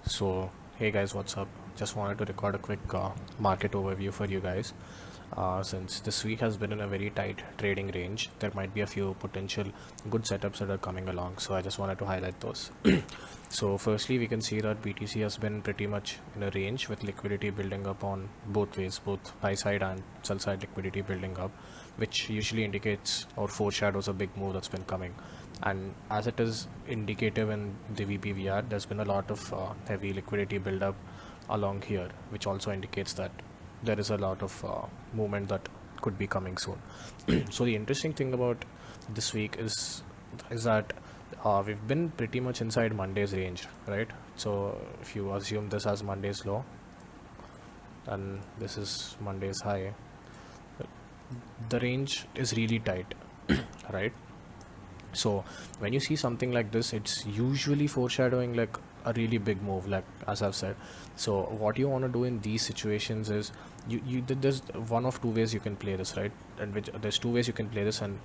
So, hey guys, what's up? Just wanted to record a quick market overview for you guys. Since this week has been in a very tight trading range, there might be a few potential good setups that are coming along. So, I just wanted to highlight those. So, firstly, we can see that BTC has been pretty much in a range with liquidity building up on both ways, both buy side and sell side liquidity building up, which usually indicates or foreshadows a big move that's been coming. And as it is indicative in the VPVR, there's been a lot of heavy liquidity buildup along here, which also indicates that there is a lot of movement that could be coming soon. So the interesting thing about this week is that we've been pretty much inside Monday's range, right? So if you assume this as Monday's low and this is Monday's high, the range is really tight, right? So when you see something like this, it's usually foreshadowing like a really big move, like as I've said. So what you want to do in these situations is there's one of two ways you can play this, right? And which there's two ways you can play this, and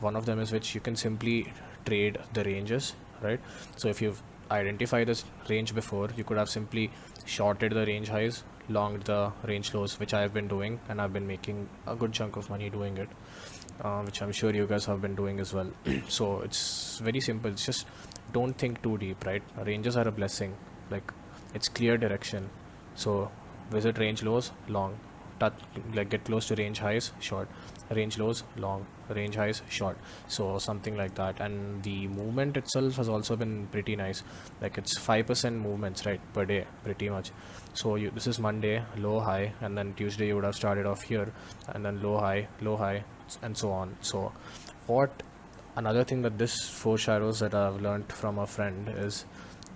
one of them is which you can simply trade the ranges, right? So if you've identified this range before, you could have simply shorted the range highs, longed the range lows, which I've been doing, and I've been making a good chunk of money doing it. Which I'm sure you guys have been doing as well. So it's very simple. It's just don't think too deep, right? Ranges are a blessing. Like it's clear direction. So visit range lows, long. Touch, like get close to range highs, short. Range lows, long. Range highs, short. So something like that. And the movement itself has also been pretty nice. Like it's 5% movements, right, per day, pretty much. So this is Monday, low high, and then Tuesday you would have started off here, and then low high, and so on. So what another thing that this foreshadows that I've learned from a friend is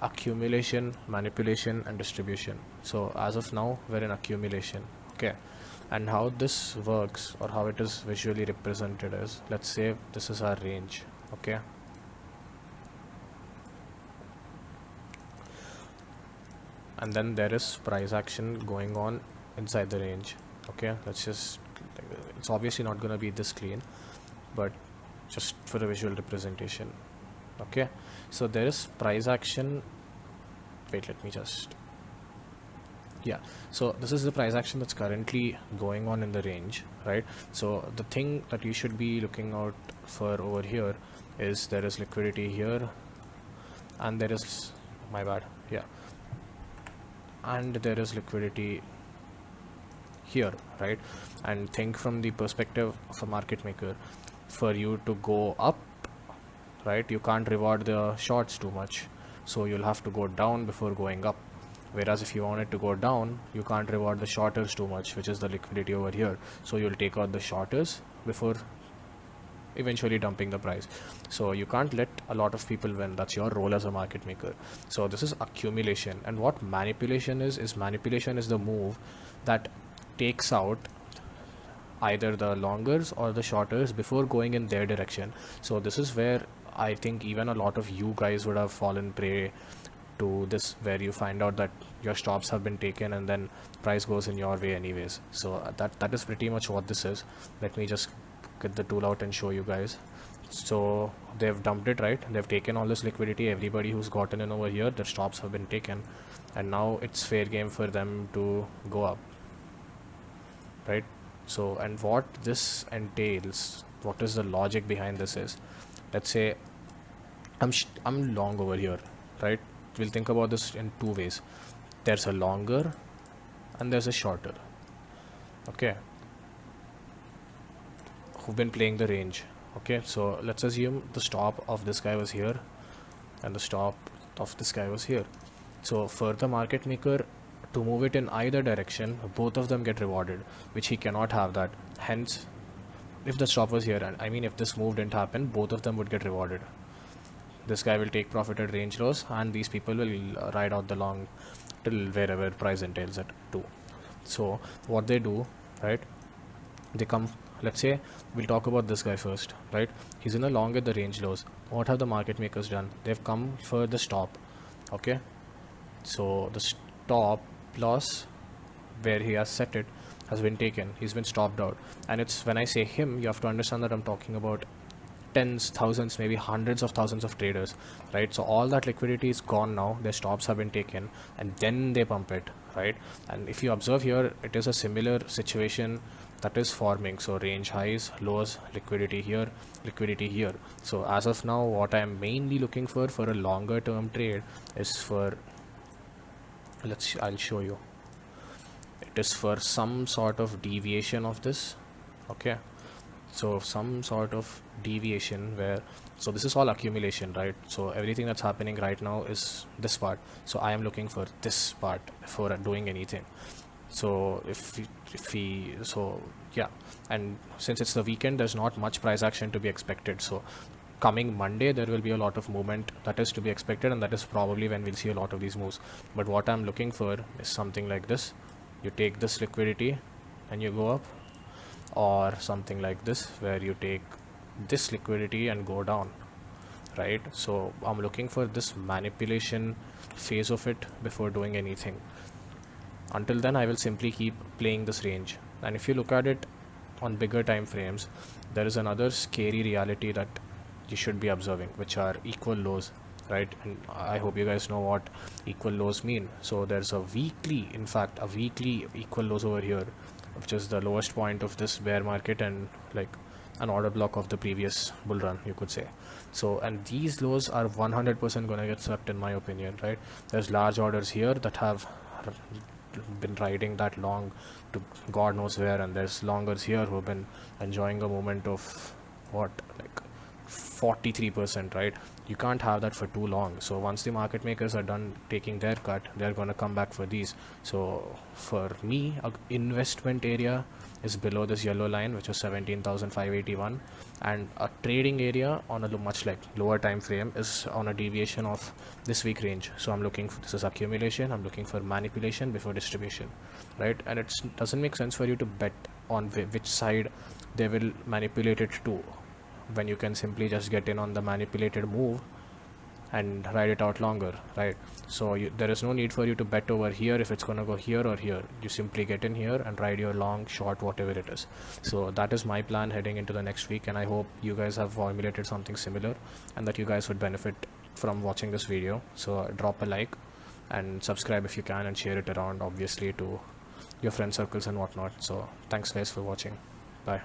accumulation, manipulation, and distribution. So as of now, we're in accumulation, okay? And how this works, or how it is visually represented, is let's say this is our range, okay? And then there is price action going on inside the range, okay? It's obviously not going to be this clean, but just for a visual representation, okay? So there is price action. Wait, let me just, yeah, so this is the price action that's currently going on in the range, right? So the thing that you should be looking out for over here is there is liquidity here, and there is, my bad, yeah, and there is liquidity here, right? And think from the perspective of a market maker, for you to go up, right, you can't reward the shorts too much, so you'll have to go down before going up. Whereas if you want it to go down, you can't reward the shorters too much, which is the liquidity over here, so you'll take out the shorters before eventually dumping the price. So you can't let a lot of people win. That's your role as a market maker. So this is accumulation. And what manipulation is manipulation is the move that takes out either the longers or the shorters before going in their direction. So this is where I think even a lot of you guys would have fallen prey to this, where you find out that your stops have been taken and then price goes in your way anyways. So that is pretty much what this is. Let me just get the tool out and show you guys. So they've dumped it, right? They've taken all this liquidity. Everybody who's gotten in over here, their stops have been taken, and now it's fair game for them to go up, right? So, and what this entails, what is the logic behind this is, let's say I'm long over here, right? We'll think about this in two ways. There's a longer and there's a shorter, okay, who've been playing the range, okay? So let's assume the stop of this guy was here and the stop of this guy was here. So for the market maker to move it in either direction, both of them get rewarded, which he cannot have that. Hence, if the stop was here, and I mean if this move didn't happen, both of them would get rewarded. This guy will take profit at range lows, and these people will ride out the long till wherever price entails it too. So what they do, right, they come, let's say we'll talk about this guy first, right? He's in a long at the range lows. What have the market makers done? They've come for the stop, okay? So the stop loss where he has set it has been taken. He's been stopped out, and it's, when I say him, you have to understand that I'm talking about tens, thousands, maybe hundreds of thousands of traders, right? So all that liquidity is gone now. Their stops have been taken, and then they pump it, right? And if you observe here, it is a similar situation that is forming. So range highs, lows, liquidity here, liquidity here. So as of now, what I am mainly looking for a longer term trade is for, I'll show you. It is for some sort of deviation of this. Okay, so some sort of deviation where, so this is all accumulation, right? So everything that's happening right now is this part. So I am looking for this part for doing anything. So if we so yeah, and since it's the weekend, there's not much price action to be expected. So coming Monday there will be a lot of movement that is to be expected, and that is probably when we'll see a lot of these moves. But what I'm looking for is something like this. You take this liquidity and you go up, or something like this where you take this liquidity and go down, right? So I'm looking for this manipulation phase of it before doing anything. Until then, I will simply keep playing this range. And if you look at it on bigger time frames, there is another scary reality that you should be observing, which are equal lows, right? And I hope you guys know what equal lows mean. So there's a weekly, in fact a weekly equal lows over here, which is the lowest point of this bear market and like an order block of the previous bull run, you could say. So, and these lows are 100% gonna get swept in my opinion, right? There's large orders here that have been riding that long to god knows where, and there's longers here who have been enjoying a moment of what, like 43%, right? You can't have that for too long. So once the market makers are done taking their cut, they're going to come back for these. So for me, a investment area is below this yellow line, which is 17,581, and a trading area on a much like lower time frame is on a deviation of this week range. So I'm looking for, this is accumulation, I'm looking for manipulation before distribution, right? And it doesn't make sense for you to bet on which side they will manipulate it to, when you can simply just get in on the manipulated move and ride it out longer, right? So there is no need for you to bet over here if it's going to go here or here. You simply get in here and ride your long, short, whatever it is. So that is my plan heading into the next week, and I hope you guys have formulated something similar and that you guys would benefit from watching this video. So drop a like and subscribe if you can, and share it around obviously to your friend circles and whatnot. So thanks guys for watching. Bye.